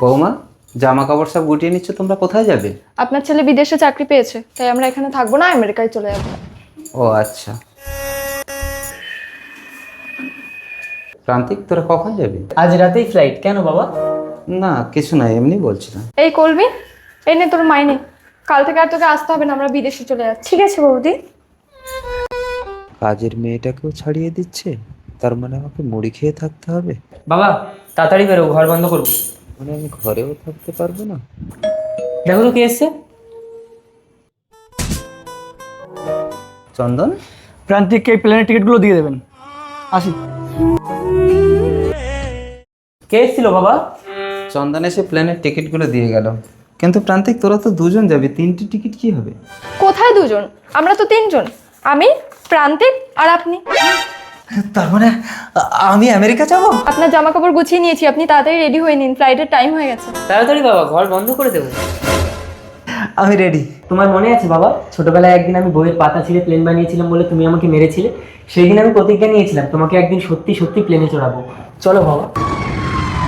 বৌমা, জামা কাপড় সব গুটিয়ে নিচ্ছ, তোমরা কোথায় যাবে? আপনার ছেলে বিদেশে চাকরি পেয়েছে, তাই আমরা এখানে থাকবো না, আমেরিকায় চলে যাবো। ও আচ্ছা। প্রান্তিক, তোরা কখন যাবি? আজ রাতেই ফ্লাইট। কেন বাবা? না কিছু না, এমনি বলছিলাম। এই কলবি, এই নে তোর মাইনে। কাল থেকে আর তোকে আসতে হবে না, আমরা বিদেশে চলে যাচ্ছি। ঠিক আছে বৌদি। কাজের মেয়েটাকেও ছাড়িয়ে দিচ্ছে, তার মানে আমাকে মুড়ি খেয়ে থাকতে হবে? বাবা তাড়াতাড়ি বেরো, ঘর বন্ধ করবো। মানে আমি ঘরেও থাকতে পারবো না? দেখো তো কে এসছে। চন্দন, প্রান্তিককে এই প্লেনের টিকিটগুলো দিয়ে দেবেন। আসি। কে এসেছিল বাবা? চন্দন এসে প্লেনের টিকিটগুলো দিয়ে গেল। কিন্তু প্রান্তিক, তোরা তো দুজন যাবি, তিনটি টিকিট কি হবে? কোথায় দুজন? আমরা তো তিনজন। আমি, প্রান্তিক আর আপনি। তার মানে আমি আমেরিকা যাবো? আপনার জামা কাপড় গুছিয়ে নিয়েছি, আপনি তাড়াতাড়ি রেডি হয়ে নিন, ফ্লাইটের টাইম হয়ে গেছে। তাড়াতাড়ি বাবা, ঘর বন্ধ করে দেবো। আমি রেডি। তোমার মনে আছে বাবা, ছোটবেলায় একদিন আমি বইয়ের পাতা ছিঁড়ে প্লেন বানিয়েছিলাম বলে তুমি আমাকে মেরেছিলে? সেই দিন আমি প্রতিজ্ঞা নিয়েছিলাম তোমাকে একদিন সত্যি সত্যি প্লেনে চড়াবো। চলো বাবা।